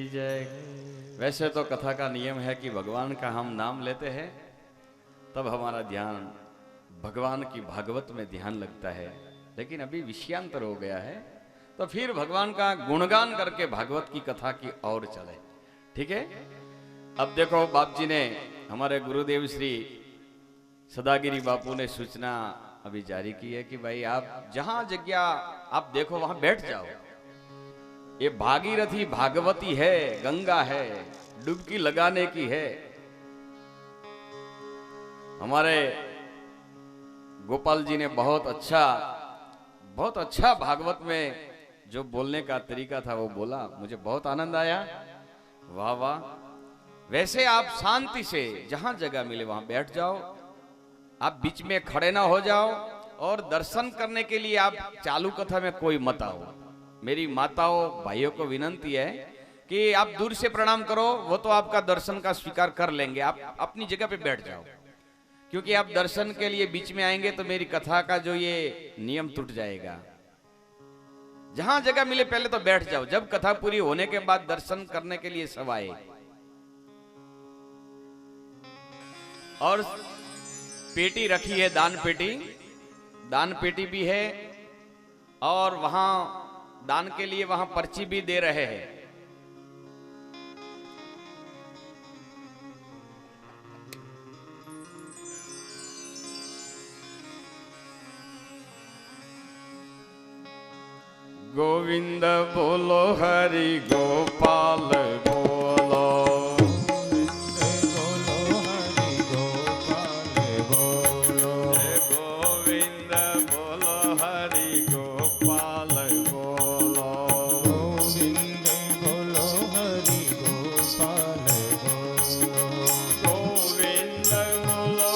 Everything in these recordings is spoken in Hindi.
जय। वैसे तो कथा का नियम है कि भगवान का हम नाम लेते हैं तब हमारा ध्यान भगवान की भागवत में ध्यान लगता है, लेकिन अभी विषयांतर हो गया है तो फिर भगवान का गुणगान करके भागवत की कथा की ओर चले। ठीक है। अब देखो बाप जी ने, हमारे गुरुदेव श्री सदागिरी बापू ने सूचना अभी जारी की है कि भाई आप जहां जगह आप देखो वहां बैठ जाओ। ये भागीरथी भागवती है, गंगा है, डुबकी लगाने की है। हमारे गोपाल जी ने बहुत अच्छा भागवत में जो बोलने का तरीका था वो बोला, मुझे बहुत आनंद आया। वाह वाह। वैसे आप शांति से जहां जगह मिले वहां बैठ जाओ, आप बीच में खड़े ना हो जाओ, और दर्शन करने के लिए आप चालू कथा में कोई मत आओ। मेरी माताओं भाइयों को विनती है कि आप दूर से प्रणाम करो, वो तो आपका दर्शन का स्वीकार कर लेंगे। आप अपनी जगह पे बैठ जाओ, क्योंकि आप दर्शन के लिए बीच में आएंगे तो मेरी कथा का जो ये नियम टूट जाएगा। जहां जगह मिले पहले तो बैठ जाओ, जब कथा पूरी होने के बाद दर्शन करने के लिए सब आए। और पेटी रखी है, दान पेटी भी है, और वहां दान के लिए वहां पर्ची भी दे रहे हैं। गोविंद बोलो हरि गोपाल बोलो, गोविंद बोलो हरि गोपाल बोलो, गोविंद बोलो हरि गोपाल बोलो, गोविंद बोलो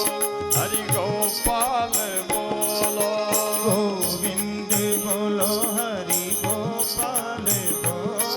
हरि गोपाल बोलो, गोविंद बोलो हरि गोपाल बोलो,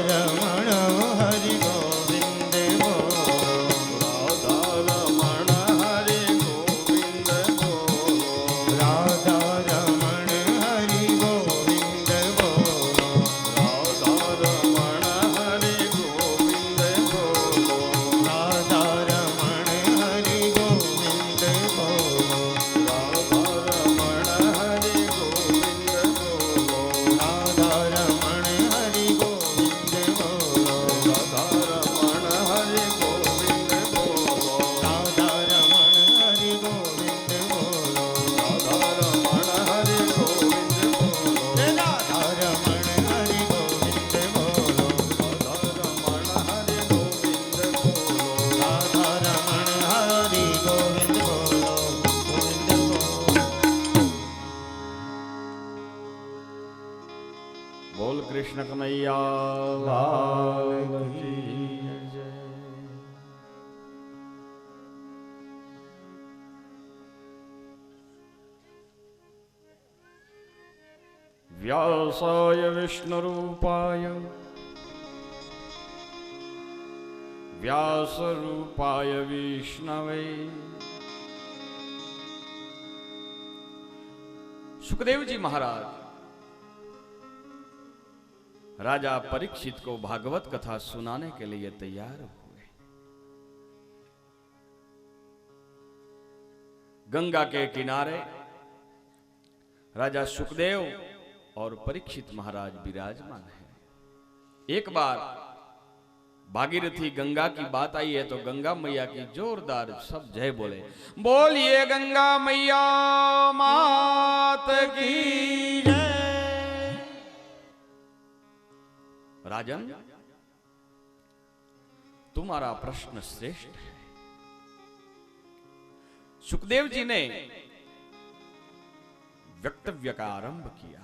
रमण हरि गोविंद बोलो। राधा रमण हरि गोविंद बोलो। राधा रमण हरि गोविंद बोलो। राधा रमण हरि गोविंद बोलो। राधा रमण हरि गोविंद बोलो। राधा रमण हरि गोविंद बोलो। राधा रमण हरि गोविंद बोलो। राधा रमण हरि गोविंद बोलो। राधा रमण हरि गोविंद बोलो। राधा रमण हरि गोविंद बोलो। राधा रमण हरि गोविंद बोलो। राधा रमण हरि गोविंद बोलो। गोविंद बोलो। बोल कृष्ण कन्हैया लाल की जय। व्यासाय विष्णुरूपाय व्यासरूपाय विष्णवे। सुखदेव जी महाराज राजा परीक्षित को भागवत कथा सुनाने के लिए तैयार हुए। गंगा के किनारे राजा सुखदेव और परीक्षित महाराज विराजमान है। एक बार भागीरथी गंगा की बात आई है तो गंगा मैया की जोरदार सब जय बोले। बोलिए गंगा मैया मात की जय। राजन, तुम्हारा प्रश्न श्रेष्ठ है। सुखदेव जी ने वक्तव्य का आरंभ किया।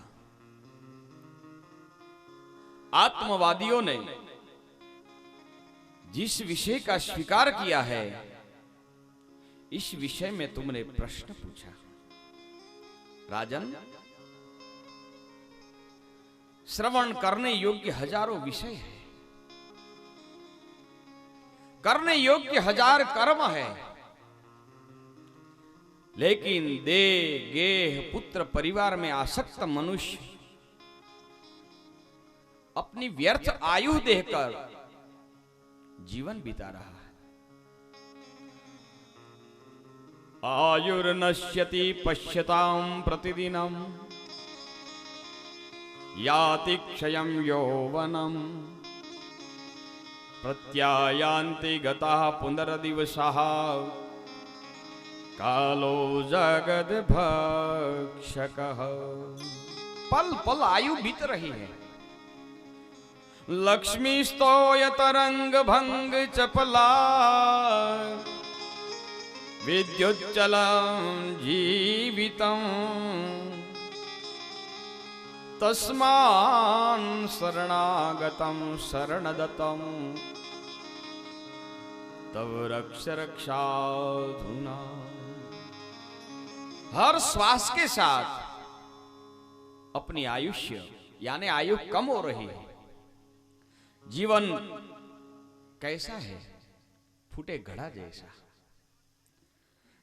आत्मवादियों ने जिस विषय का स्वीकार किया है, इस विषय में तुमने प्रश्न पूछा। राजन, श्रवण करने योग्य हजारों विषय है, करने योग्य हजार कर्म है, लेकिन देह गेह पुत्र परिवार में आसक्त मनुष्य अपनी व्यर्थ आयु देकर जीवन बिता रहा है। आयुर्नश्यति पश्यतां प्रतिदिनम याति क्षयं यौवनम प्रत्यायान्ति गतः पुनर्दिवसः कालो जगद भक्षकः। पल पल आयु बीत रही है। लक्ष्मी स्तोय तरंग भंग चपला विद्युच्चलं जीवितं तस्मान् शरणागतं शरणदतं तव रक्ष रक्षाधुना। हर श्वास के साथ अपनी आयुष्य यानी आयु कम हो रही है। जीवन कैसा है? फूटे घड़ा जैसा।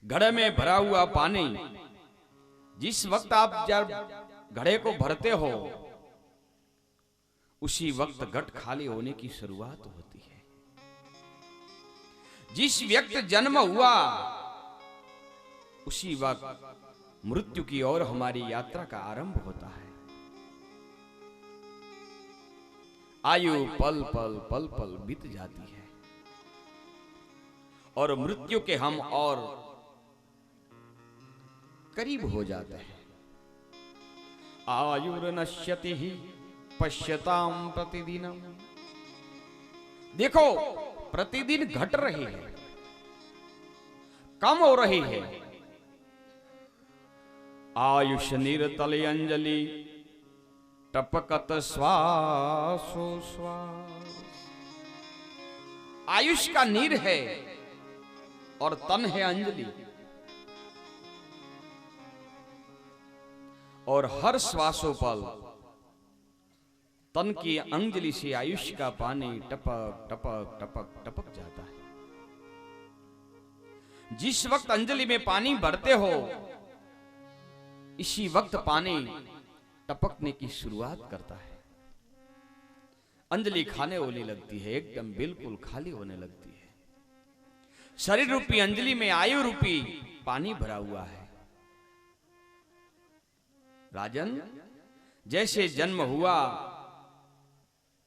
घड़े में भरा हुआ पानी जिस वक्त आप जब घड़े को भरते हो उसी वक्त घट खाली होने की शुरुआत होती है। जिस व्यक्ति जन्म हुआ उसी वक्त मृत्यु की ओर हमारी यात्रा का आरंभ होता है। आयु पल पल पल पल बीत जाती है और मृत्यु के हम और करीब हो जाते हैं। आयुर्नश्यति ही पश्यतां प्रतिदिनम। देखो, प्रतिदिन घट रही है, कम हो रही है। आयुष निरतल अंजलि टपकत श्वासोश्वास। आयुष का नीर है और तन है अंजलि, और हर श्वासोपल तन की अंजलि से आयुष्य का पानी टपक टपक टपक टपक जाता है। जिस वक्त अंजलि में पानी भरते हो, इसी वक्त पानी टपकने की शुरुआत करता है। अंजलि खाने होने लगती है, एकदम बिल्कुल खाली होने लगती है। शरीर रूपी अंजलि में आयु रूपी पानी भरा हुआ है। राजन, जैसे जन्म हुआ,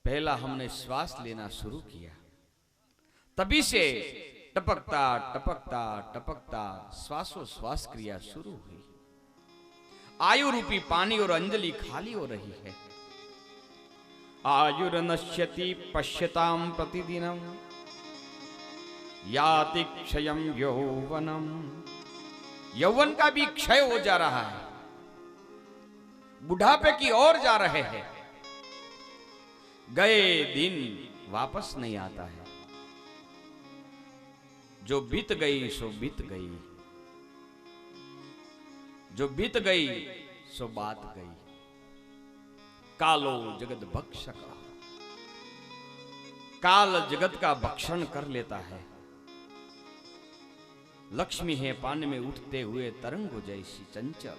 पहला हमने श्वास लेना शुरू किया, तभी से टपकता टपकता टपकता श्वासोश्वास क्रिया शुरू हुई। आयु रूपी पानी और अंजलि खाली हो रही है। आयुर्नश्यति पश्यताम प्रतिदिनम याति क्षयम यौवनम। यौवन का भी क्षय हो जा रहा है, बुढ़ापे की ओर जा रहे हैं। गए दिन वापस नहीं आता है। जो बीत गई सो बीत गई, जो बीत गई सो बात गई। कालो जगत भक्षक, काल जगत का भक्षण कर लेता है। लक्ष्मी है पानी में उठते हुए तरंगों जैसी चंचल,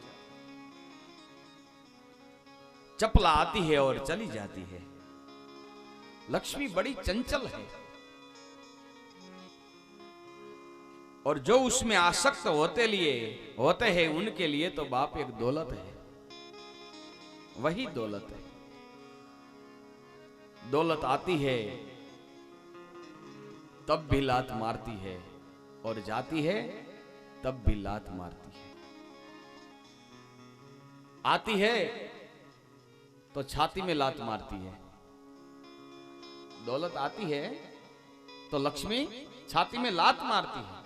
चपला आती है और चली जाती है। लक्ष्मी बड़ी चंचल है, और जो उसमें आसक्त होते हैं उनके लिए तो बाप एक दौलत है। वही दौलत है। दौलत आती है तब भी लात मारती है, और जाती है तब भी लात मारती है। आती है तो छाती में लात मारती है। दौलत आती है तो लक्ष्मी छाती में लात मारती है,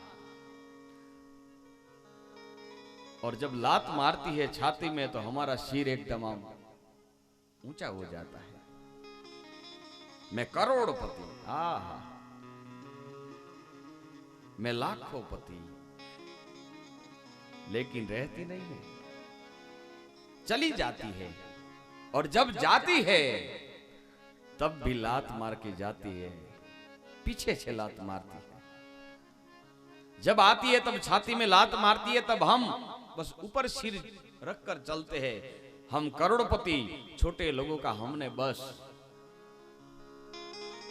और जब लात मारती है छाती में तो हमारा सिर एकदम ऊंचा हो जाता है। मैं करोड़पति, आहा, मैं लाखोंपति, लेकिन रहती नहीं है, चली जाती है। और जब जाती है तब भी लात मार के जाती है, पीछे से लात मारती है। जब आती है तब छाती में लात मारती है, तब हम बस ऊपर सिर रखकर चलते हैं। हम करोड़पति, छोटे लोगों का हमने बस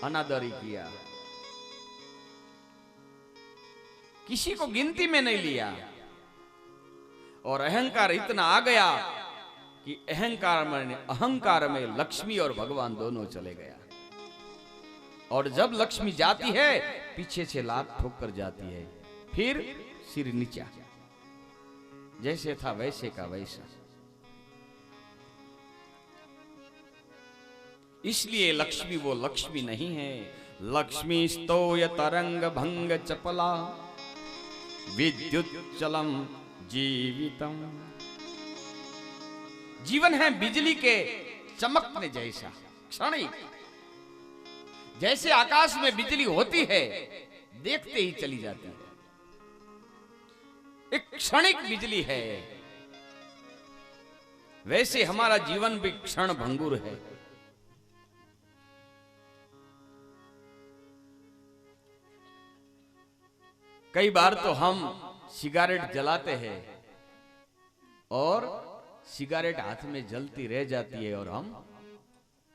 अनादरी किया, किसी को गिनती में नहीं लिया। और अहंकार इतना आ गया कि अहंकार में लक्ष्मी और भगवान दोनों चले गया। और जब लक्ष्मी जाती है पीछे से लात ठोक कर जाती है, फिर सिर नीचा, जैसे था वैसे का वैसा। इसलिए लक्ष्मी वो लक्ष्मी नहीं है। लक्ष्मी स्तोय तरंग भंग चपला विद्युत चलम जीवितम। जीवन है बिजली के चमकने जैसा, क्षणिक। जैसे आकाश में बिजली होती है, देखते ही चली जाती है, एक क्षणिक बिजली है। वैसे हमारा जीवन भी क्षण भंगुर है। कई बार तो हम सिगारेट जलाते हैं और सिगारेट हाथ में जलती रह जाती है और हम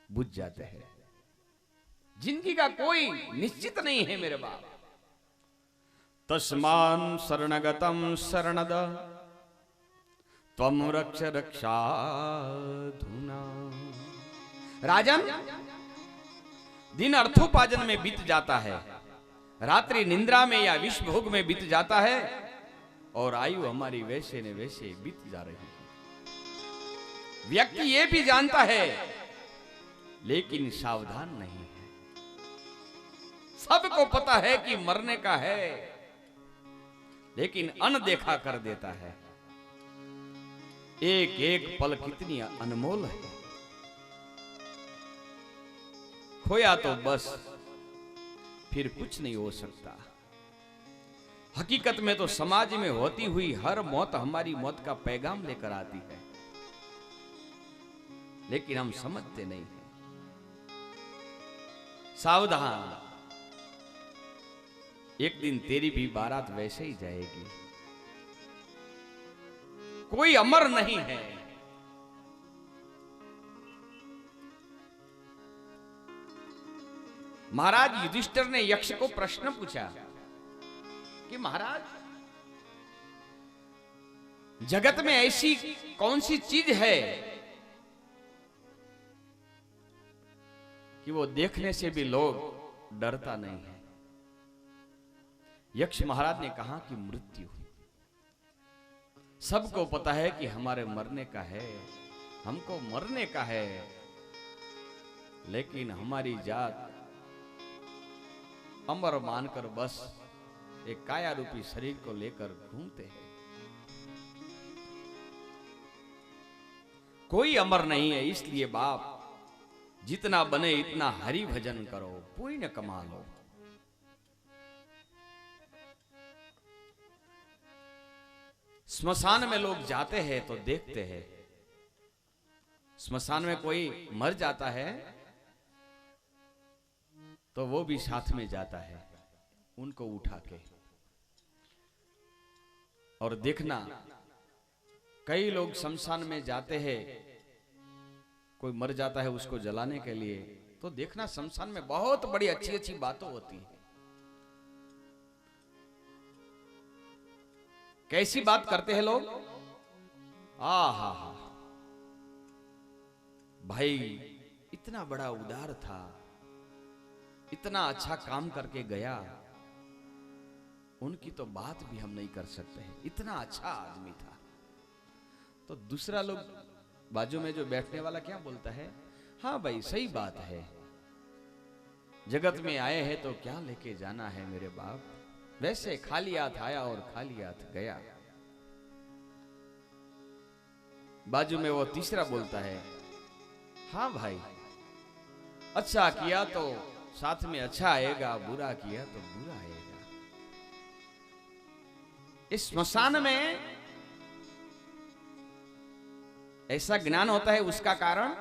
बुझ जाते हैं। जिंदगी का कोई निश्चित नहीं है मेरे बाप। तस्मान शरणगतम शरणद त्वम रक्ष रक्षाधुना। राजन, दिन अर्थोपार्जन में बीत जाता है, रात्रि निंद्रा में या विश्व भोग में बीत जाता है, और आयु हमारी वैसे ने वैसे बीत जा रही है। व्यक्ति ये भी जानता है लेकिन सावधान नहीं है। सबको पता है कि मरने का है, लेकिन अनदेखा कर देता है। एक एक पल कितनी अनमोल है। खोया तो बस फिर कुछ नहीं हो सकता। हकीकत में तो समाज में होती हुई हर मौत हमारी मौत का पैगाम लेकर आती है, लेकिन हम समझते नहीं हैं। सावधान, एक दिन तेरी भी बारात वैसे ही जाएगी। कोई अमर नहीं है। महाराज युधिष्ठिर ने यक्ष को प्रश्न पूछा कि महाराज, जगत में ऐसी कौन सी चीज है कि वो देखने से भी लोग डरता नहीं है? यक्ष महाराज ने कहा कि मृत्यु। सबको पता है कि हमारे मरने का है, हमको मरने का है, लेकिन हमारी जात अमर मानकर बस एक काया रूपी शरीर को लेकर घूमते हैं। कोई अमर नहीं है, इसलिए बाप जितना बने इतना हरि भजन करो, पुण्य कमा लो। स्मशान में लोग जाते हैं तो देखते हैं, स्मशान में कोई मर जाता है तो वो भी साथ में जाता है उनको उठा के। और देखना, कई लोग शमशान में जाते हैं, कोई मर जाता है उसको जलाने के लिए, तो देखना शमशान में बहुत बड़ी अच्छी अच्छी बातें होती हैं। कैसी बात करते हैं लोग? आहा हा, भाई इतना बड़ा उदार था, इतना अच्छा काम करके गया, उनकी तो बात भी हम नहीं कर सकते हैं, इतना अच्छा आदमी था। तो दूसरा लोग बाजू में जो बैठने वाला क्या बोलता है? हाँ भाई सही बात है, जगत में आए हैं तो क्या लेके जाना है मेरे बाप, वैसे खाली हाथ आया और खाली हाथ गया। बाजू में वो तीसरा बोलता है, हाँ भाई अच्छा किया तो साथ में अच्छा आएगा, बुरा किया तो बुरा आएगा। इस स्मशान में ऐसा ज्ञान होता है, उसका कारण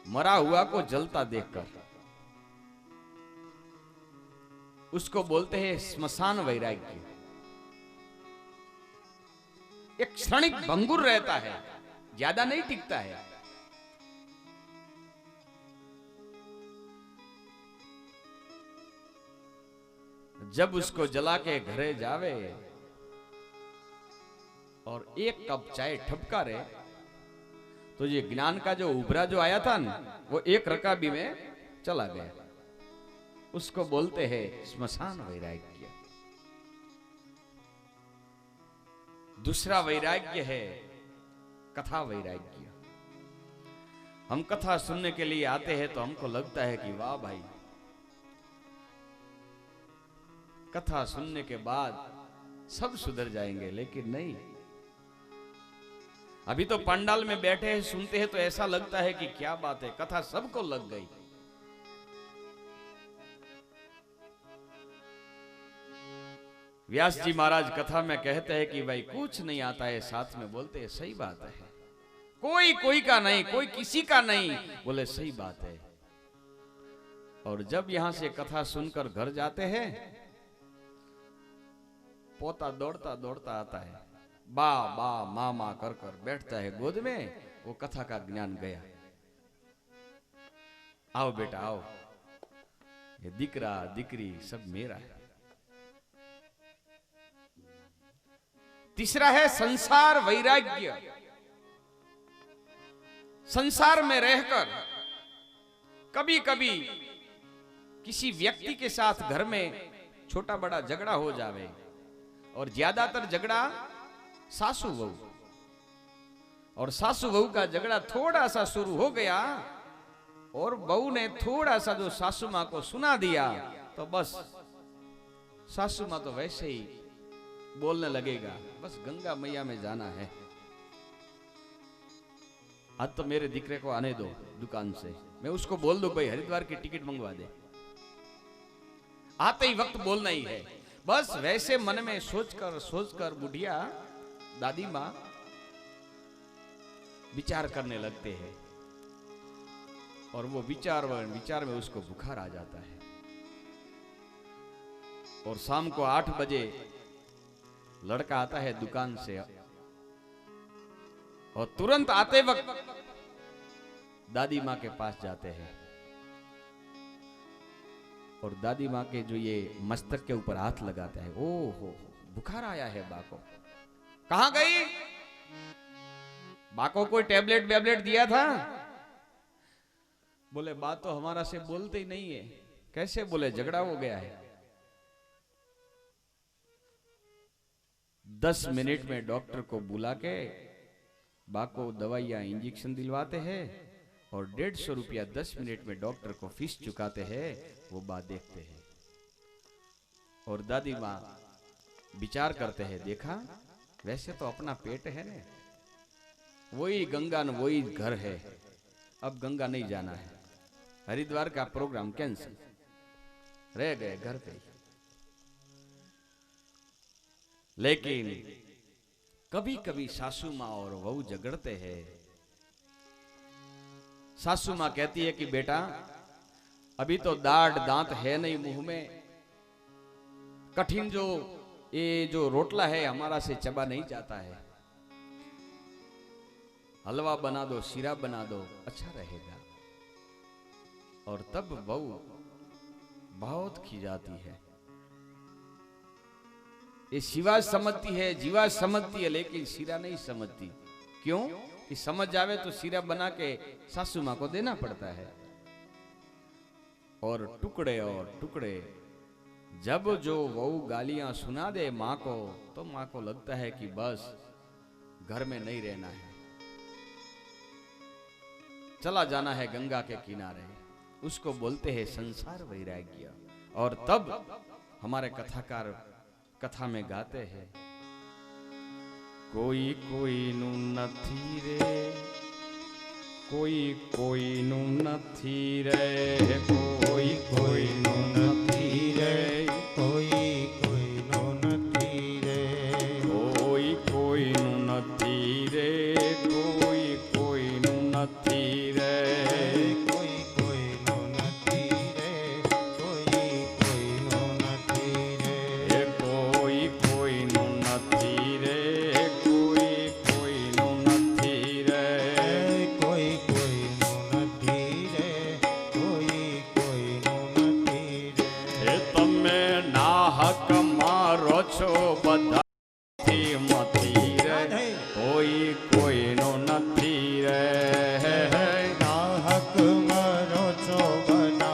मरा हुआ को जलता देखकर उसको बोलते हैं स्मशान वैराग्य। एक क्षणिक भंगुर रहता है, ज्यादा नहीं टिकता है। जब उसको जला के घरे जावे और एक कप चाय ठपका रहे, तो ये ज्ञान का जो उभरा जो आया था ना, वो एक रकाबी में चला गया। उसको बोलते हैं स्मशान वैराग्य। दूसरा वैराग्य है कथा वैराग्य। हम कथा सुनने के लिए आते हैं तो हमको लगता है कि वाह भाई, कथा सुनने के बाद सब सुधर जाएंगे, लेकिन नहीं। अभी तो पंडाल में बैठे हैं, सुनते हैं तो ऐसा लगता है कि क्या बात है, कथा सबको लग गई। व्यास जी महाराज कथा में कहते हैं कि भाई कुछ नहीं आता है, साथ में बोलते हैं सही बात है, कोई कोई का नहीं, कोई किसी का नहीं, बोले सही बात है। और जब यहां से कथा सुनकर घर जाते हैं, पोता दौड़ता दौड़ता आता है, बा बा माँ माँ कर कर बैठता है गोद में, वो कथा का ज्ञान गया। आओ बेटा आओ, ये दिकरा दिकरी सब मेरा है। तीसरा है संसार वैराग्य। संसार में रहकर कभी कभी किसी व्यक्ति के साथ घर में छोटा बड़ा झगड़ा हो जावे, और ज्यादातर झगड़ा सासू बहू, और सासू बहू का झगड़ा थोड़ा सा शुरू हो गया और बहू ने थोड़ा सा जो सासू मां को सुना दिया, तो बस सासू मां तो वैसे ही बोलने लगेगा, बस गंगा मैया में जाना है, आज तो मेरे दिकरे को आने दो दुकान से, मैं उसको बोल दूं भाई हरिद्वार की टिकट मंगवा दे। आते ही वक्त बोलना ही है। बस वैसे मन में सोचकर बुढ़िया दादी मां विचार करने लगते हैं, और वो विचार में उसको बुखार आ जाता है। और शाम को 8 बजे लड़का आता है दुकान से, और तुरंत आते वक्त दादी माँ के पास जाते हैं, और दादी माँ के जो ये मस्तक के ऊपर हाथ लगाता है। ओहो, बुखार आया है बा को। कहां गई बा को? कोई टेबलेट वेबलेट दिया था? बोले बा तो हमारा से बोलते ही नहीं है। कैसे? बोले झगड़ा हो गया है। 10 मिनट में डॉक्टर को बुला के बा को दवाइयां इंजेक्शन दिलवाते हैं, और 150 रुपया 10 मिनट में डॉक्टर को फीस चुकाते हैं। वो बात देखते हैं, और दादी माँ विचार करते हैं, देखा वैसे तो अपना पेट है ना, वही गंगा न वही घर है, अब गंगा नहीं जाना है। हरिद्वार का प्रोग्राम कैंसिल, रह गए घर पे। लेकिन कभी कभी सासू माँ और वहू झगड़ते हैं। सासू माँ कहती है कि बेटा अभी तो दाढ़ दांत है नहीं मुंह में, कठिन जो ये जो रोटला है हमारा से चबा नहीं जाता है, हलवा बना दो, शीरा बना दो, अच्छा रहेगा। और तब बहू बहुत खिजाती है। ये शिवा समझती है, जीवा समझती है, लेकिन शीरा नहीं समझती। क्यों? कि समझ जावे तो शीरा बना के सासू माँ को देना पड़ता है। और टुकड़े जब जो वहू गालियां सुना दे माँ को, तो माँ को लगता है कि बस घर में नहीं रहना है, चला जाना है गंगा के किनारे। उसको बोलते हैं संसार वैराग्य। और तब हमारे कथाकार कथा में गाते हैं, कोई कोई नु नथी रे, कोई कोई नु नथी रे, कोई कोई नु नथी रे, कोई कोई नो नथी रे, कोई कोई नु नथी रे, कोई कोई नु नथी रे, कोई कोई नो नथी रे, कोई कोई नो नथी रे, कोई कोई नु नथी रे, कोई कोई नु नथी रे, कोई कोई नो नथी रे, कोई कोई नो नथी रे। તમે નાહક મારો છો બધાથી મથી રે, કોઈ કોઈનો નથી રે, નાહક મારો છો બધા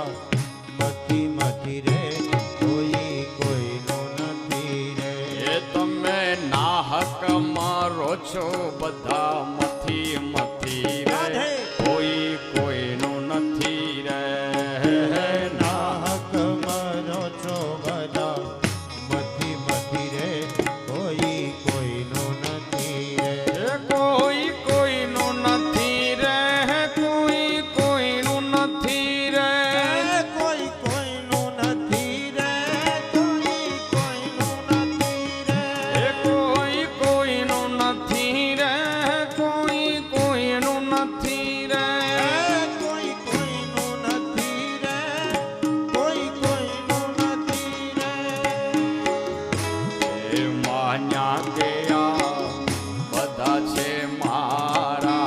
મથી મથી રે, કોઈ કોઈ નો નથી રે, એ તમે નાહક મારો છો બધા મથી મથી રે, કોઈ કોઈનો નથી રે, નાહક મારો છો બધા મથી મથી રે, કોઈ કોઈ નો નથી રે, કોઈ કોઈનો નથી રે, કોઈ કોઈનું નથી રે, કોઈ કોઈ નો નથી રે, કોઈ કોઈ નો નથી રે, કોઈ કોઈનું નથી રે, કોઈ કોઈનું નથી રે, કોઈ કોઈ નો નથી રે, કોઈ કોઈ નો નથી રે, એ માન્યા ગયા બધા છે મારા,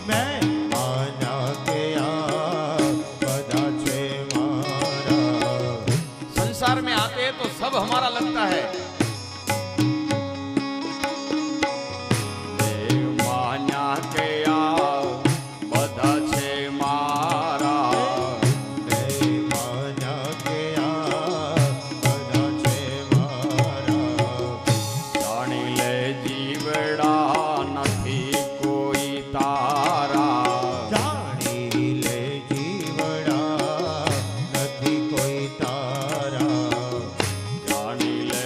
मैं माना गया बदा छे मारा, संसार में आते हैं तो सब हमारा लगता है। એ માન્યા ગયા બધા છે મારા, मैं माना गया बदा छे मारा, જાણી લે જીવડા નથી કોઈ તારા, जानी ले जीवड़ा नहीं कोई तारा, જાણી લે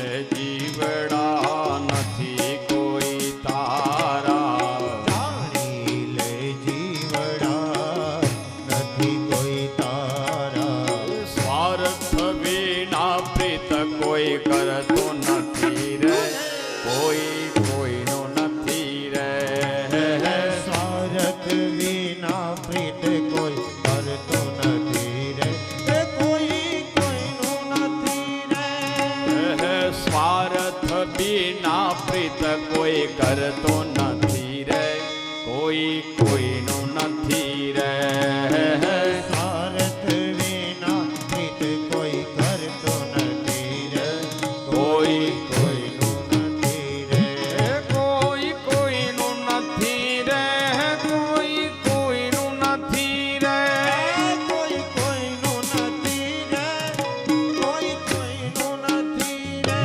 કોઈ કરતો નથી રે, કોઈ કોઈનું નથી રે. સ્વાર્થ વિના હિત કોઈ કરતો નથી રે, કોઈ કોઈનું નથી રે. કોઈ કોઈનું નથી રે, કોઈ કોઈનું નથી રે. કોઈ કોઈનું નથી રે, કોઈ કોઈનું નથી રે.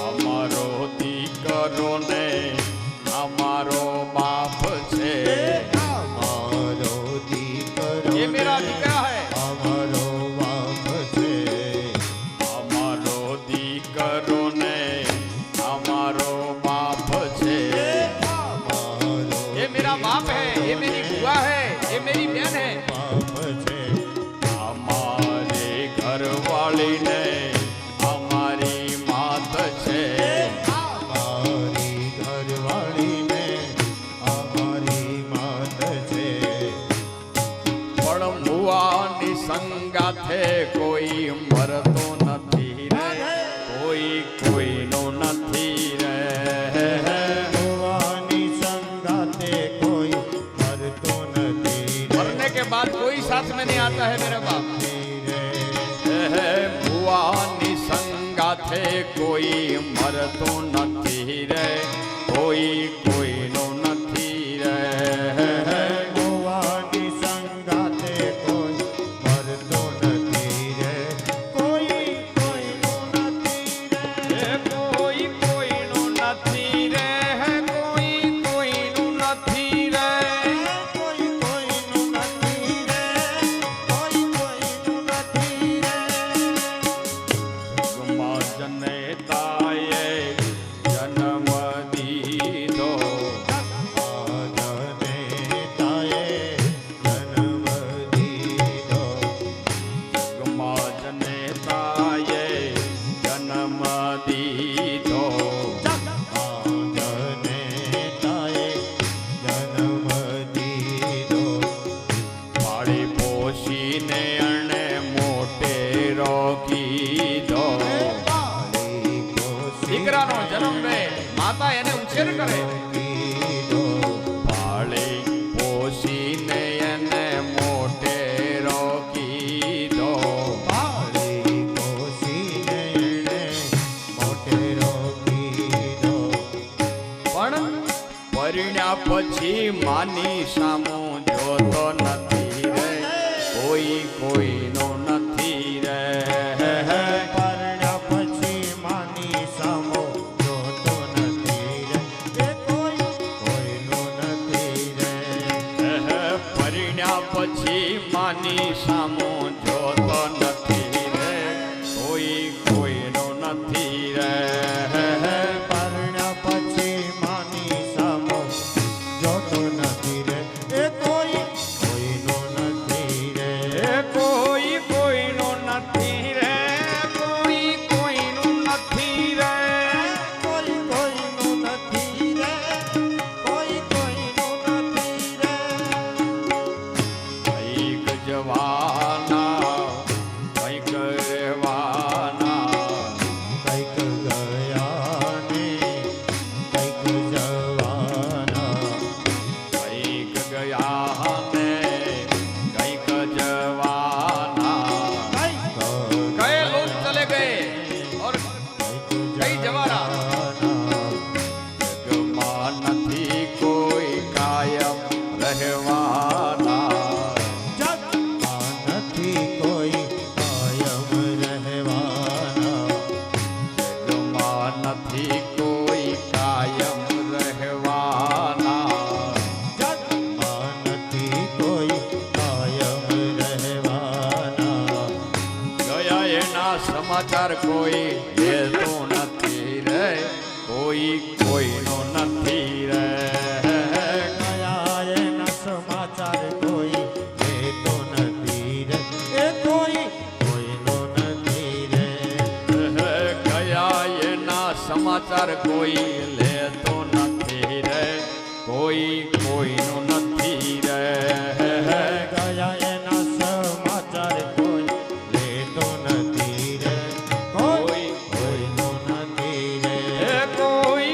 અમારો દીકરો ને અમારો બાપ છે, અમારો દીકરો ये मेरा દીકરા હે. અમારો બાપ છે. અમારો દીકરો ને અમારો બાપ છે. અમારો ये मेरा बाप है, ये मेरी बुआ है, ये मेरी बहन है. બાપ છે. અમારે ઘરવાળી ને અમારી માત છે. અમારી ઘરવાળીને અમારી માત છે. પણ મુવાની સંગાથે કોઈ મરતો નથી રે, કોઈ કોઈનો નથી રે. ભગવાનની સંગાતે કોઈ મરતો નથી રે. मरने के बाद कोई साथ में नहीं आता है मेरा बाप. રે. મુવાની સંગાથે કોઈ મરતો નથી રે, કોઈ કોઈનો નથી રે. ભગવાનની સંગાતે કોઈ મરતો નથી રે, કોઈ કોઈનું નથી રે. કોઈ કોઈનું નથી રે, કોઈ કોઈનું નથી રે. કોઈ કોઈનું નથી રે, કોઈ કોઈનું નથી રે. જગમાં જનેતાએ જન્મ દીધો, જનેતાએ જન્મ દીધો. જગમાં જનેતાએ જન્મ દીધો. જનેતાએ જન્મ દીધો. પાળી પોષીને અણે મોટેરો કીધો. પાળી પોષી દીકરાનો જન્મ લે, માતા એને ઉછેર કરે. કીધો. પાળી પોષીને એને મોટેરો કીધો. પાળી પોષીને એણે મોટેરો કીધો. પણ પરિણ્યા પછી માની સામું જોતો નથી રે, કોઈ કોઈનો નથી રે. પરણ્યા પછી માની સામો જોતો નથી રે, એ કોઈ કોઈનો નથી રે. પરિણ્યા પછી માની સામું જોતો નથી રે, કોઈ કોઈનો નથી રે. પરણ્યા પછી માની સામો જોતો નથી રે, એ કોઈ કોઈનો નથી રે. કોઈ કોઈનો નથી રે, કોઈ કોઈનું નથી રે. કોઈ કોઈનું નથી રે, કોઈ કોઈનું નથી રે. કઈક જવાના, કઈક રહેવાના. કઈક ગયા ને કઈક જવાના. કઈક ગયા ને કઈક જવાના. कई लोग चले गए और कई जवाना. જગમાં નથી કોઈ કાયમ રહેવાના. જગમાં નથી કોઈ કાયમ રહેવાના. જગમાં નથી કોઈ કાયમ રહેવાના. જગમાં નથી કોઈ કાયમ રહેવાના. ગયા એના સમાચાર કોઈ લેતો નથી રે, કોઈ કોઈનો નથી રે. ગયા એના સમાચાર કોઈ લેતો નથી રે, એ કોઈ કોઈનો નથી રે. ગયા એના સમાચાર કોઈ લેતો નથી રે, કોઈ કોઈનો નથી રે. ગયા એના સમાચાર કોઈ લેતો નથી રે, કોઈ કોઈનો નથી રે. કોઈ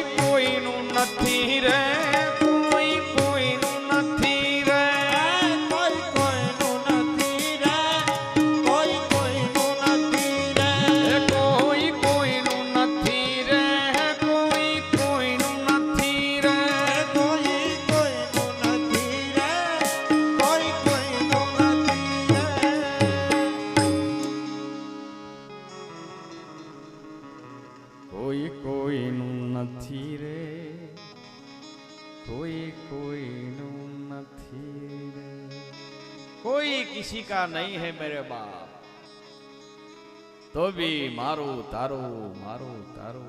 कोई किसी का नहीं है मेरे बाप, तो भी मारो तारो मारो तारो,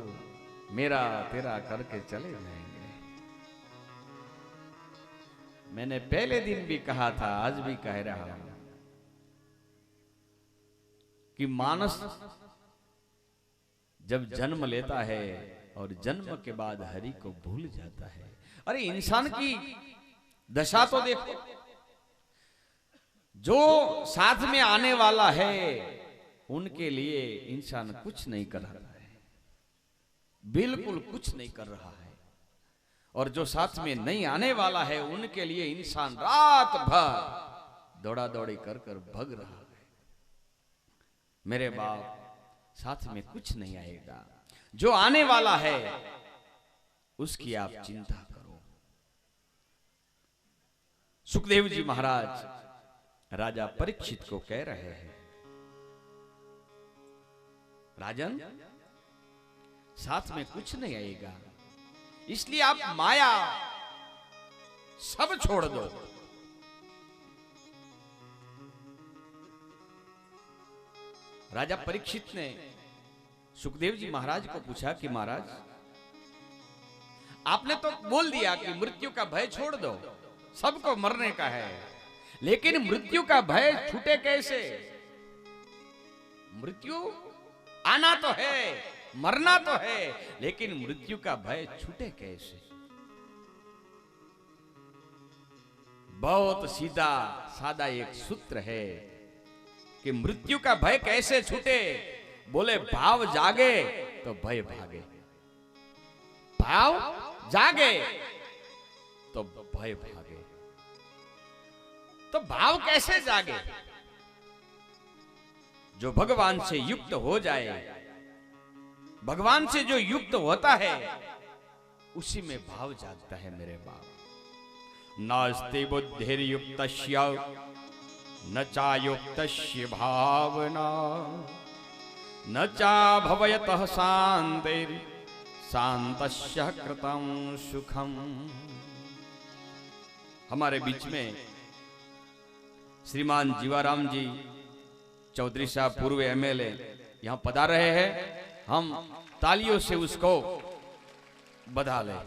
मेरा तेरा करके चले जाएंगे। मैंने पहले दिन भी कहा था, आज भी कह रहा हूं कि मानस जब जन्म लेता है और जन्म के बाद हरि को भूल जाता है। अरे इंसान की दशा तो देखो, जो साथ में आने वाला है उनके लिए इंसान कुछ नहीं कर रहा है, बिल्कुल कुछ नहीं कर रहा है, और जो साथ में नहीं आने वाला है उनके लिए इंसान रात भर दौड़ा दौड़ी कर कर भग रहा है। मेरे बाप, साथ में कुछ नहीं आएगा, जो आने वाला है उसकी आप चिंता करो। सुखदेव जी महाराज राजा परीक्षित को कह रहे हैं, राजन साथ में कुछ नहीं आएगा, इसलिए आप माया सब छोड़ दो। राजा परीक्षित ने सुखदेव जी महाराज को पूछा कि महाराज, आपने तो बोल दिया कि मृत्यु का भय छोड़ दो, सबको मरने का है, लेकिन मृत्यु का भय छूटे कैसे? मृत्यु आना तो है, मरना तो है, लेकिन मृत्यु का भय छूटे कैसे? बहुत सीधा सादा एक सूत्र है कि मृत्यु का भय कैसे छूटे। बोले भाव जागे तो भय भागे, भाव जागे तो भय भागे। तो भाव कैसे जागे? जो भगवान से युक्त हो जाए, भगवान से जो युक्त होता है उसी में भाव जागता है मेरे बाप। नास्ति बुद्धिर्युक्तस्य न चायुक्तस्य भावना, न चा भवयतः शांतिर् शांतस्य कृतं सुखम। हमारे बीच में श्रीमान जीवाराम जी चौधरी साहब पूर्व एमएलए यहां पधार रहे हैं, हम तालियों से उसको बधा लें।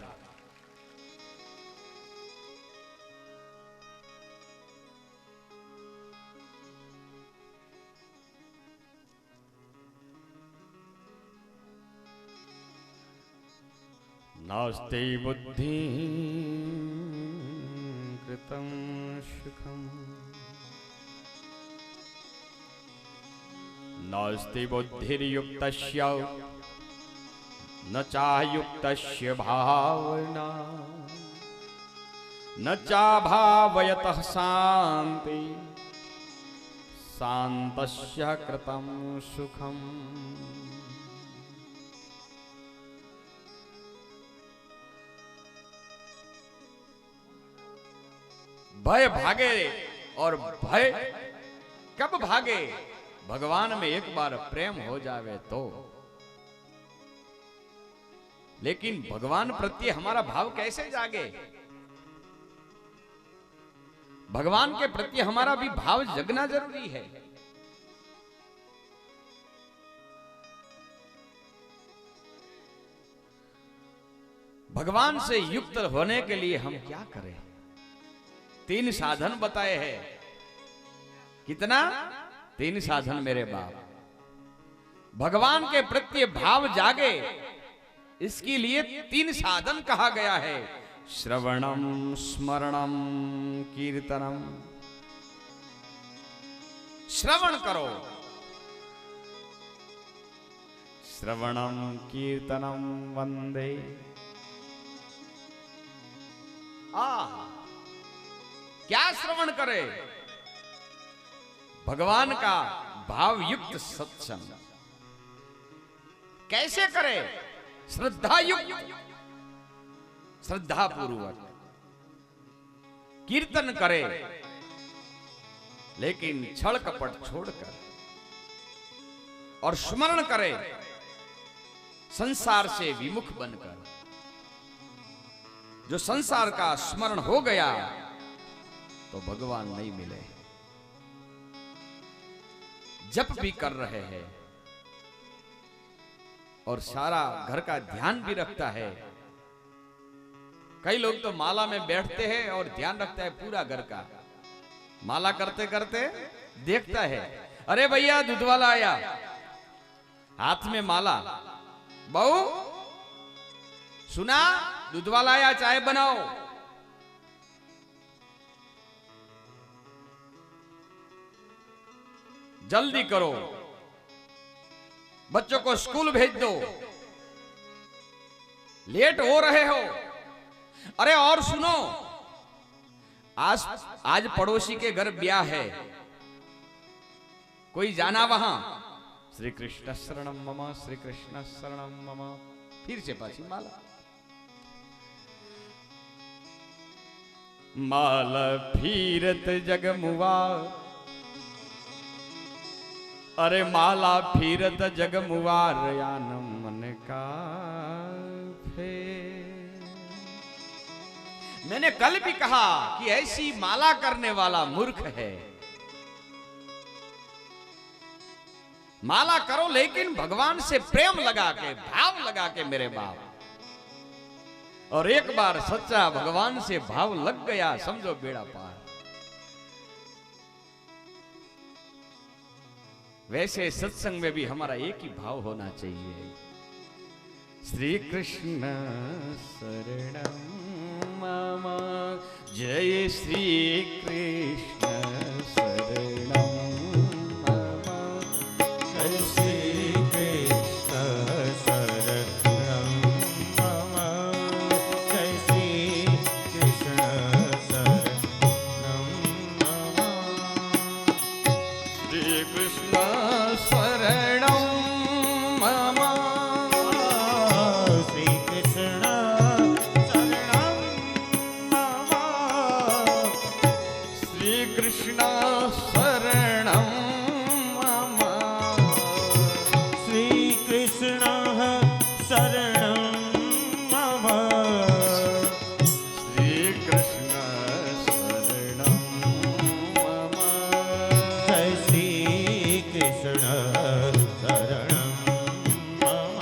नास्ति बुद्धि कृतं सुखम, नास्ति बुद्धिर्युक्तस्य न चायुक्तस्य भावना, न चाभावयतः शांति शांतस्य कृतं सुखम। भय भागे, और भय कब भागे? भगवान में एक बार प्रेम हो जावे तो। लेकिन भगवान प्रति हमारा भाव कैसे जागे? भगवान के प्रति हमारा भी भाव जगना जरूरी है। भगवान से युक्त होने के लिए हम क्या करें? 3 साधन बताए हैं। कितना? 3 साधन मेरे बाप। भगवान के प्रति भाव जागे, इसके लिए 3 साधन कहा गया है। श्रवणम स्मरणम कीर्तनम। श्रवण करो, श्रवणम कीर्तनम वंदे। क्या श्रवण करे? भगवान का भाव युक्त सत्संग। कैसे करे? श्रद्धा युक्त, श्रद्धा पूर्वक कीर्तन करे, लेकिन छल कपट छोड़कर, और स्मरण करे संसार से विमुख बनकर। जो संसार का स्मरण हो गया तो भगवान नहीं मिले। जप भी कर रहे हैं और सारा घर का ध्यान भी रखता है। कई लोग तो माला में बैठते हैं और ध्यान रखता है पूरा घर का। माला करते करते देखता है, अरे भैया दूध वाला आया, हाथ में माला। बहू सुना, दूध वाला आया, चाय बनाओ। जल्दी करो, बच्चों को स्कूल भेज दो, लेट हो रहे हो। अरे और सुनो, आज पड़ोसी के घर ब्याह है, कोई जाना वहां। श्री कृष्ण शरणम मम, श्री कृष्ण शरणम मम। फिर से पासी माला। माला फिरत जगमुआ, अरे माला फिरत जगमुआर यानम मन का फेर। मैंने कल भी कहा कि ऐसी माला करने वाला मूर्ख है। माला करो लेकिन भगवान से प्रेम लगा के, भाव लगा के मेरे बाप। और एक बार सच्चा भगवान से भाव लग गया, समझो बेड़ा पार। वैसे सत्संग में भी हमारा एक ही भाव होना चाहिए, श्री कृष्ण शरणम मम। जय श्री कृष्ण शरणम मम। जय श्री कृष्ण शरणम मम। जय श्री कृष्ण शरणम मम। श्री कृष्ण शरणम मम। श्री कृष्ण शरणम मम। श्री कृष्ण शरणम मम। श्री कृष्ण शरणम मम। श्री कृष्ण शरणम मम। जय श्री कृष्ण शरणम मम।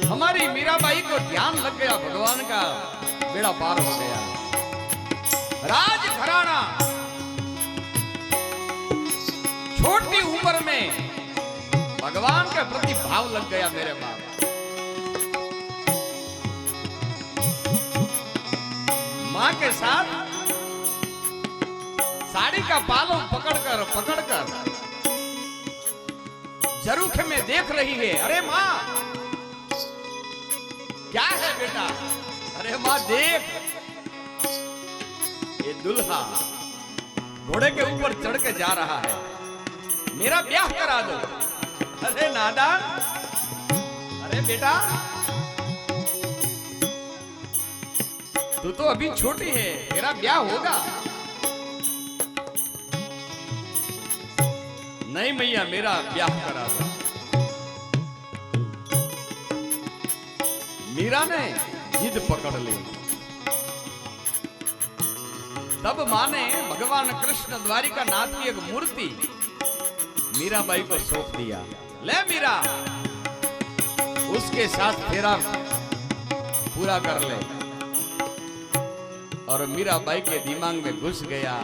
हमारी मीराबाई को ध्यान लग गया, भगवान का बेड़ा पार हो गया। राज घराना, छोटी उम्र में भगवान के प्रति भाव लग गया मेरे बाप। मां के साथ साड़ी का पालों पकड़कर जरूखे में देख रही है। अरे मां, क्या है बेटा? अरे मां देख, ये दुल्हा घोड़े के ऊपर चढ़ के जा रहा है, मेरा ब्याह करा दो। अरे नादान, अरे बेटा तू तो अभी छोटी है, मेरा ब्याह होगा। नहीं मैया, मेरा ब्याह करा दो। मीरा ने जिद पकड़ ली। तब मां ने भगवान कृष्ण द्वारिका नाथ की एक मूर्ति मीराबाई को सौंप दिया। ले मीरा, उसके साथ फेरा पूरा कर ले। और मीराबाई के दिमाग में घुस गया,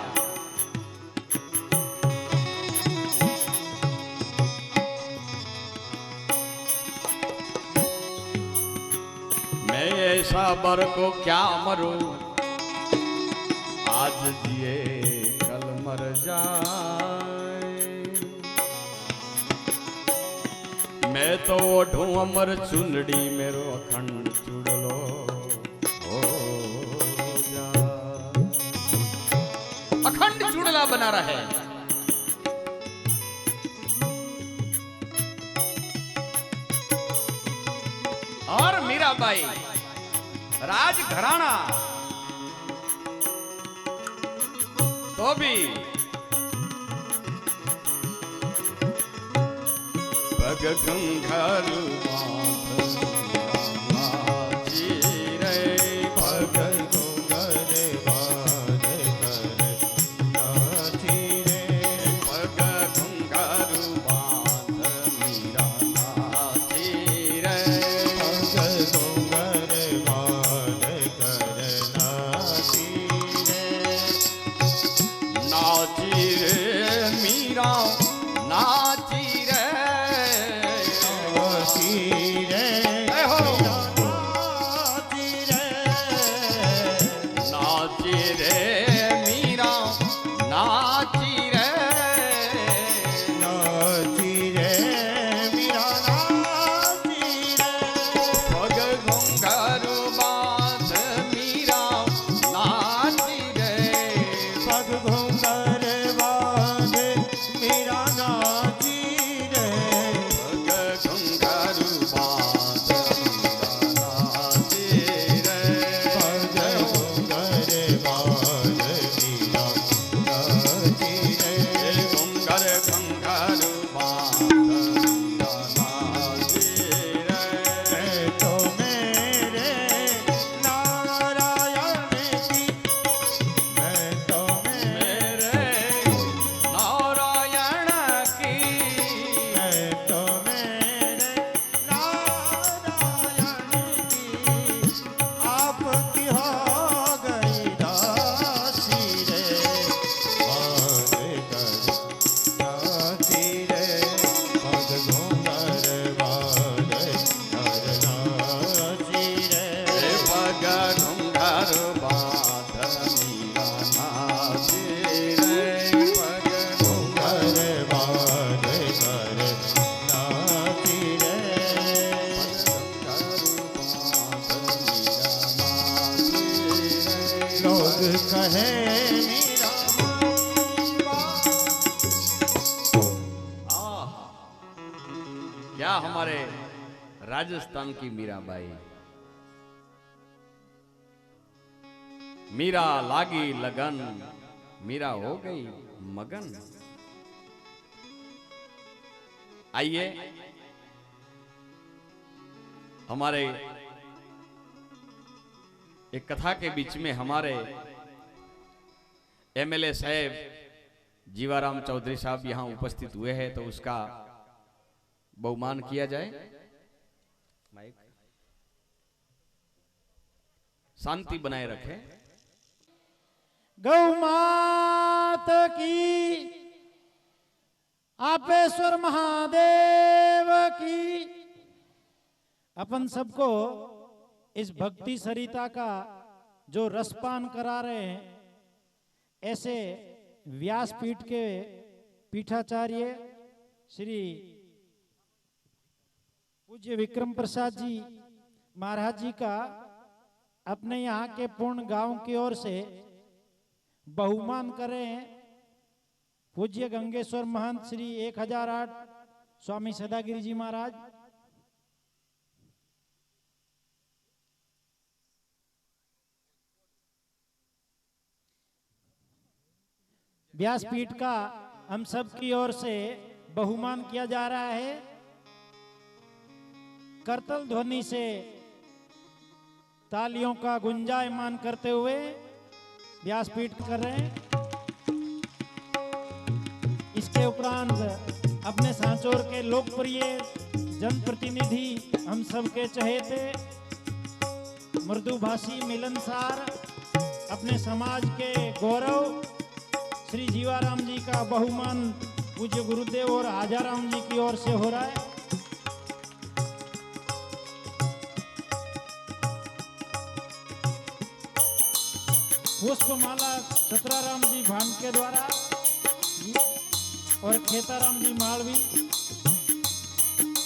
मैं ऐसा बर को क्या मरूं, आज जिए कल मर जाए। मैं तो ओढ़ूं अमर चुंदड़ी, मेरो अखंड चुड़लो हो जाए। अखंड चुड़ला बना रहे। और मीराबाई राज घराना तो भी पग घंघरू माझी रे, पग घुंघरू बांध कर नाची रे। पग घंघरू नाची रे कहे मीरा क्या हमारे राजस्थान की मीराबाई। मीरा लागी लगन, मीरा हो गई मगन। आइए हमारे एक कथा के बीच में हमारे एमएलए साहब जीवाराम चौधरी साहब यहां उपस्थित हुए हैं, तो उसका बहुमान किया जाए। शांति बनाए रखें। गौ मात की, आपेश्वर महादेव की। अपन सबको इस भक्ति सरिता का जो रसपान करा रहे हैं, ऐसे व्यासपीठ के पीठाचार्य श्री पूज्य विक्रम प्रसाद जी महाराज जी का अपने यहाँ के पूर्ण गांव की ओर से बहुमान कर रहे हैं। पूज्य गंगेश्वर महंत श्री 1008 स्वामी सदागिरी जी महाराज। व्यासपीठ का हम सब की ओर से बहुमान किया जा रहा है। करतल ध्वनि से तालियों का गुंजायमान करते हुए व्यासपीठ कर रहे हैं। इसके उपरांत अपने सांचौर के लोकप्रिय जनप्रतिनिधि, हम सबके चहेते मृदुभाषी मिलनसार, अपने समाज के गौरव श्री जीवाराम जी का बहुमान पूज्य गुरुदेव और हाजाराम जी की ओर से हो रहा है। पुष्पमाला सतराराम जी भांड के द्वारा और खेताराम जी मालवी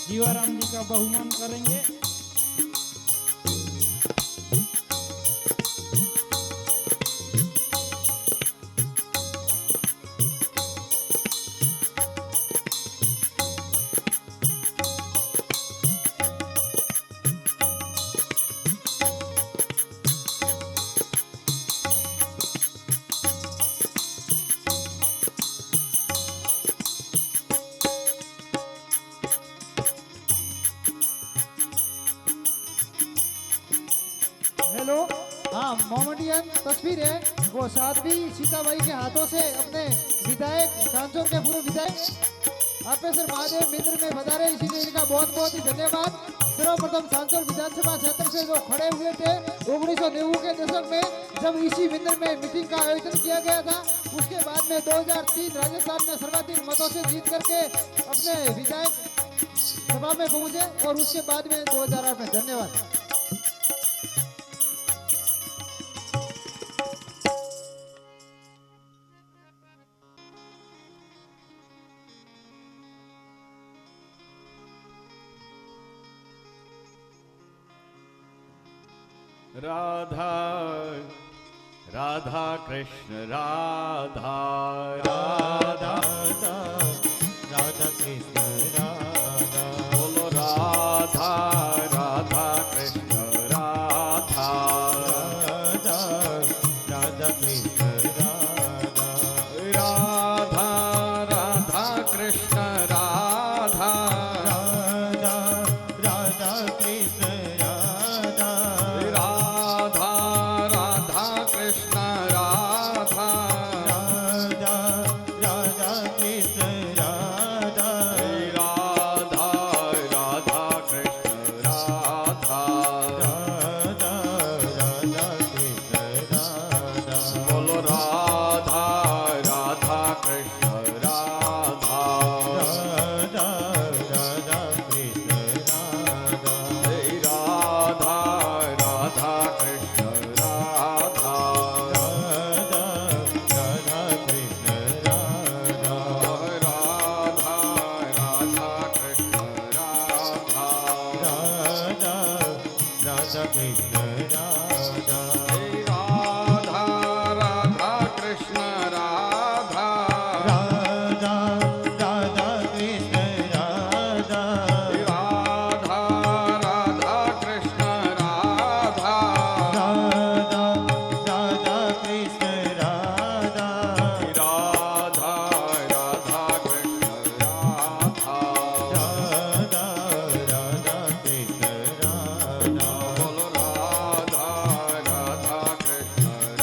जीवाराम जी का बहुमान करेंगे। हेलो, हाँ मोमेडियन तस्वीर है वो साध्वी सीताबाई के हाथों से अपने विधायक सांचौर के पूर्व विधायक आपेश्वर महादेव मिंद्र में बता रहे, इसीलिए इनका बहुत बहुत ही धन्यवाद। सर्वप्रथम सांचौर विधानसभा क्षेत्र से जो खड़े हुए थे 1990 के दशक में, जब इसी मिंद्र में मीटिंग का आयोजन किया गया था, उसके बाद में 2003 राजस्थान में सर्वाधिक मतों से जीत करके अपने विधायक सभा में पहुंचे और उसके बाद में 2008 में। धन्यवाद। राधा राधा कृष्ण राधा राधा राधा कृष्ण राधा बोलो राधा राधा कृष्ण राधा राधा राधा कृष्ण राधा राधा राधा कृष्ण राधा राधा राधा कृष्ण राधा राधा राधा कृष्ण राधा राधा राधा कृष्ण राधा राधा राधा कृष्ण राधा राधा राधा कृष्ण राधा बोलो राधा राधा कृष्ण राधा राधा राधा कृष्ण राधा राधा राधा कृष्ण राधा राधा राधा कृष्ण राधा राधा राधा कृष्ण राधा राधा राधा कृष्ण राधा राधा राधा कृष्ण राधा राधा राधा कृष्ण राधा राधा राधा कृष्ण राधा राधा राधा कृष्ण राधा राधा राधा कृष्ण राधा राधा राधा कृष्ण राधा बोलो राधा राधा कृष्ण राधा राधा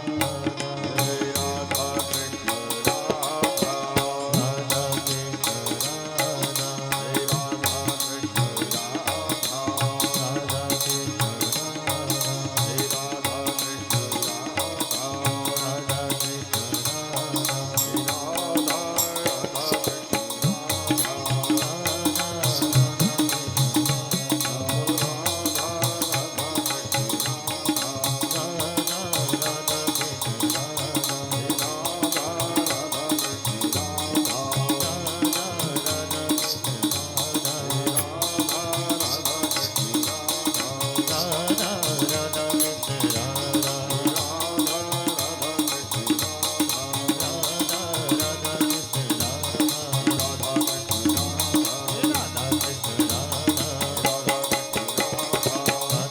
राधा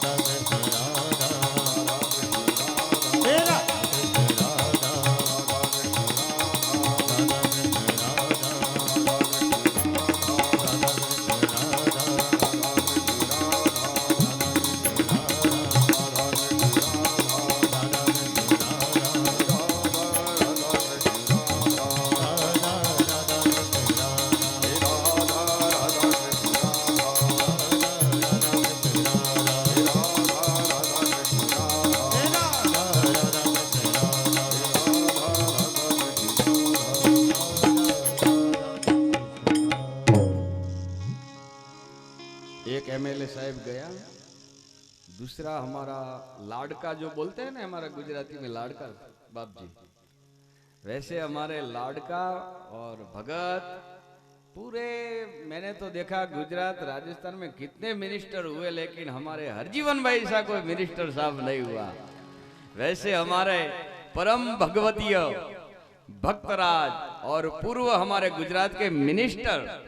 कृष्ण राधा कृष्ण एक एमएलए साहब गया, दूसरा हमारा लाड़का जो बोलते हैं ना हमारा गुजराती में लाड़का बाप जी, वैसे हमारे लाड़का और भगत पूरे, मैंने तो देखा गुजरात राजस्थान में कितने मिनिस्टर हुए लेकिन हमारे हरजीवन भाई सा कोई मिनिस्टर साहब नहीं हुआ। वैसे हमारे परम भगवतीय भक्तराज और पूर्व हमारे गुजरात के मिनिस्टर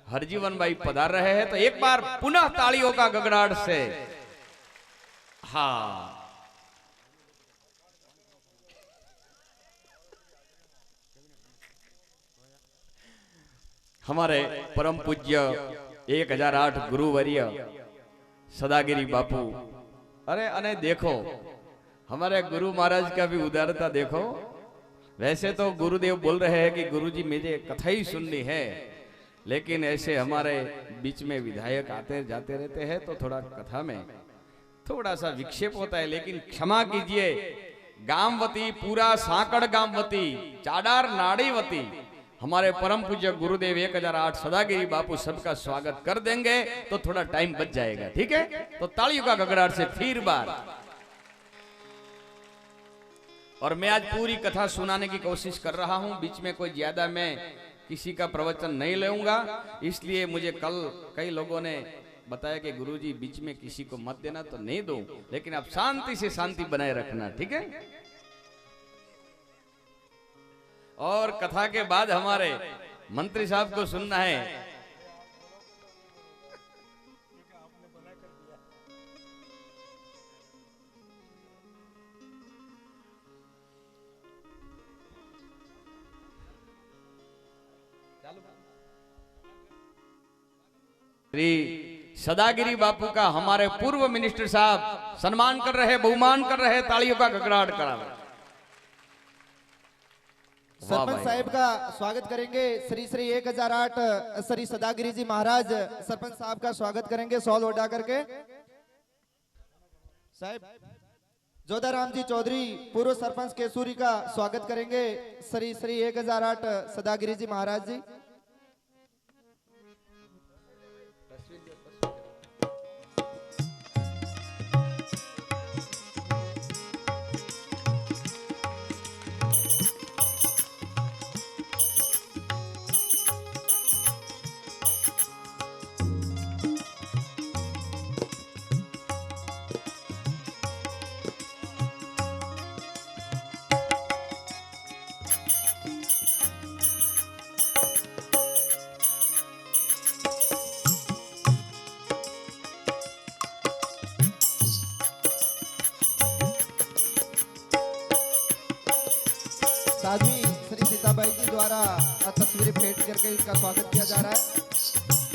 हरजीवन भाई पधार रहे हैं, तो एक बार पुनः तालियों का गगड़ाट से। हाँ, हमारे परम पूज्य 1008 गुरुवर्य सदागिरी बापू। अरे अने देखो हमारे गुरु महाराज का भी उदारता देखो, वैसे तो गुरुदेव बोल रहे हैं कि गुरुजी मुझे कथा ही सुननी है, लेकिन ऐसे हमारे बीच में विधायक आते जाते रहते हैं तो थोड़ा कथा में थोड़ा सा विक्षेप होता है, लेकिन क्षमा कीजिए। गामवती, पूरा सांकड़ गामवती, चाडार नाड़ीवती, हमारे परम पूज्य गुरुदेव 1008 सदागिरी बापू सबका स्वागत कर देंगे तो थोड़ा टाइम बच जाएगा, ठीक है? तो तालियों का गगड़ाट से फिर बार। और मैं आज पूरी कथा सुनाने की कोशिश कर रहा हूं, बीच में कोई ज्यादा मैं किसी का प्रवचन नहीं लूंगा, इसलिए मुझे कल कई लोगों ने बताया कि गुरुजी बीच में किसी को मत देना, तो नहीं दूं, लेकिन आप शांति से शांति बनाए रखना, ठीक है? और कथा के बाद हमारे मंत्री साहब को सुनना है। श्री सदागिरी बापू का हमारे पूर्व मिनिस्टर साहब सम्मान कर रहे, बहुमान कर रहे, तालियों का गगड़ाहट करा रहे। सरपंच साहब का स्वागत करेंगे श्री श्री 1008 श्री सदागिरी जी महाराज। सरपंच साहब का स्वागत करेंगे सॉल उठा करके। साहब जोधाराम जी चौधरी पूर्व सरपंच केसूरी का स्वागत करेंगे श्री श्री 1008 सदागिरी जी महाराज जी। साध्वी श्री सीताबाई जी द्वारा तस्वीरें भेंट करके इनका स्वागत किया जा रहा है।